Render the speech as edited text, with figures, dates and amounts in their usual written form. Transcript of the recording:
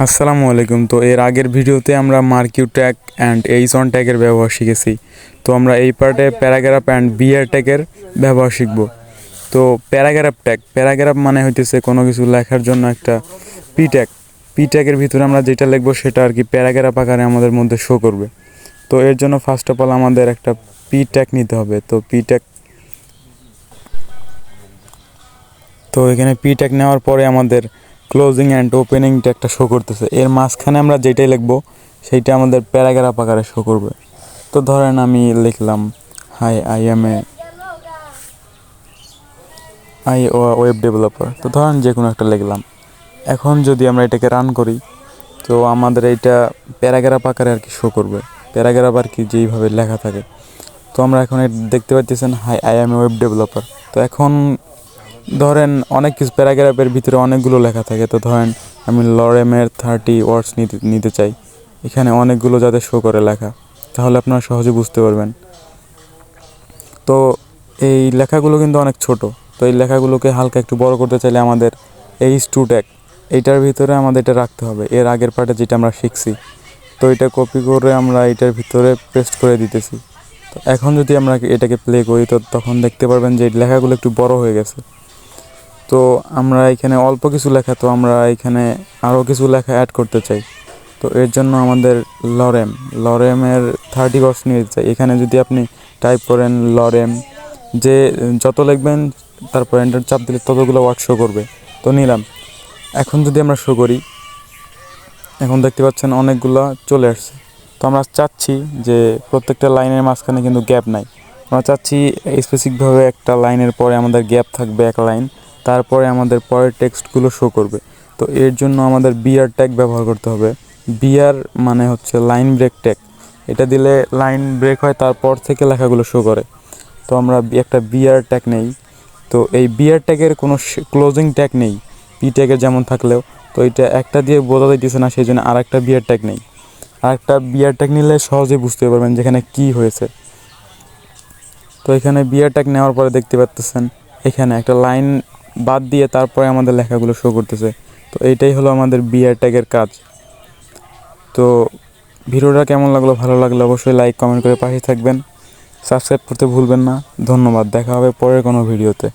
আসসালামু আলাইকুম। তো এর আগের ভিডিওতে আমরা মার্কিউ ট্যাগ অ্যান্ড এইচন ট্যাগের ব্যবহার শিখেছি। তো আমরা এই পার্টে প্যারাগ্রাফ অ্যান্ড বিআর ট্যাগের ব্যবহার শিখব। তো প্যারাগ্রাফ মানে হইতেছে কোনো কিছু লেখার জন্য একটা পি ট্যাগ। পি ট্যাগের ভিতরে আমরা যেটা লিখবো সেটা আর কি প্যারাগ্রাফ আকারে আমাদের মধ্যে শো করবে। তো এর জন্য ফার্স্ট অফ অল আমাদের একটা পি ট্যাগ নিতে হবে। তো এখানে পি ট্যাগ নেওয়ার পরে আমাদের ক্লোজিং অ্যান্ড ওপেনিং ট্যাগটা শো করতেছে। এর মাঝখানে আমরা যেটাই লিখবো সেইটা আমাদের প্যারাগ্রাফ আকারে শো করবে। তো ধরেন আমি লিখলাম হাই আই ওয়েব ডেভেলপার। তো ধরেন যে কোনো একটা লিখলাম। এখন যদি আমরা এটাকে রান করি তো আমাদের এইটা প্যারাগ্রাফ আকারে আর কি শো করবে। প্যারাগ্রাফ আর কি যেইভাবে লেখা থাকে। তো আমরা এখন দেখতে পাচ্ছেন hi I M A web developer. তো এখন ধরেন অনেক কিছু প্যারাগ্রাফের ভিতরে অনেকগুলো লেখা থাকে। তো ধরেন আমি লরেমের 30 ওয়ার্ডস নিতে চাই। এখানে অনেকগুলো যাতে শো করে লেখা, তাহলে আপনারা সহজে বুঝতে পারবেন। তো এই লেখাগুলো কিন্তু অনেক ছোট। তো এই লেখাগুলোকে হালকা একটু বড় করতে চাইলে আমাদের H2 ট্যাগ এইটার ভিতরে আমাদের এটা রাখতে হবে। এর আগের পার্টে যেটা আমরা শিখছি, তো এটা কপি করে আমরা এটার ভিতরে পেস্ট করে দিতেছি। তো এখন যদি আমরা এটাকে প্লে করি তো তখন দেখতে পারবেন যে লেখাগুলো একটু বড় হয়ে গেছে। তো আমরা এখানে অল্প কিছু লেখা, তো আমরা এখানে আরও কিছু লেখা অ্যাড করতে চাই। তো এর জন্য আমাদের লরেমের 30 ওয়ার্ডস নিতে চাই। এখানে যদি আপনি টাইপ করেন লরেম, যে যত লিখবেন তারপর এন্টার চাপ দিলে ততগুলো ওয়ার্ড শো করবে। তো নিলাম। এখন যদি আমরা শো করি, এখন দেখতে পাচ্ছেন অনেকগুলো চলে আসছে। তো আমরা চাচ্ছি যে প্রত্যেকটা লাইনের মাঝখানে কিন্তু গ্যাপ নাই। আমরা চাচ্ছি স্পেসিফিকভাবে একটা লাইনের পরে আমাদের গ্যাপ থাকবে এক লাইন, তারপরে আমাদের পরের টেক্সটগুলো শো করবে। তো এর জন্য আমাদের বিআর ট্যাগ ব্যবহার করতে হবে। বিআর মানে হচ্ছে লাইন ব্রেক ট্যাগ। এটা দিলে লাইন ব্রেক হয়, তারপর থেকে লেখাগুলো শো করে। তো আমরা একটা বিআর ট্যাগ নেই। তো এই বিআর ট্যাগের কোনো ক্লোজিং ট্যাগ নেই পি ট্যাগের যেমন থাকলেও। তো এটা একটা দিয়ে বোঝা যাইতেছে না, সেই জন্য আর একটা বিআর ট্যাগ নেই। আর একটা বিআর ট্যাগ নিলে সহজেই বুঝতে পারবেন যেখানে কী হয়েছে। তো এখানে বিআর ট্যাগ নেওয়ার পরে দেখতে পাচ্তেছেন এখানে একটা লাইন বাদ দিয়ে তারপরে আমাদের লেখাগুলো শো করতেছে। তো এইটাই হলো আমাদের বিআর ট্যাগের কাজ। তো ভিডিওটা কেমন লাগলো, ভালো লাগলে অবশ্যই লাইক কমেন্ট করে পাশে থাকবেন। সাবস্ক্রাইব করতে ভুলবেন না। ধন্যবাদ। দেখা হবে পরের কোনো ভিডিওতে।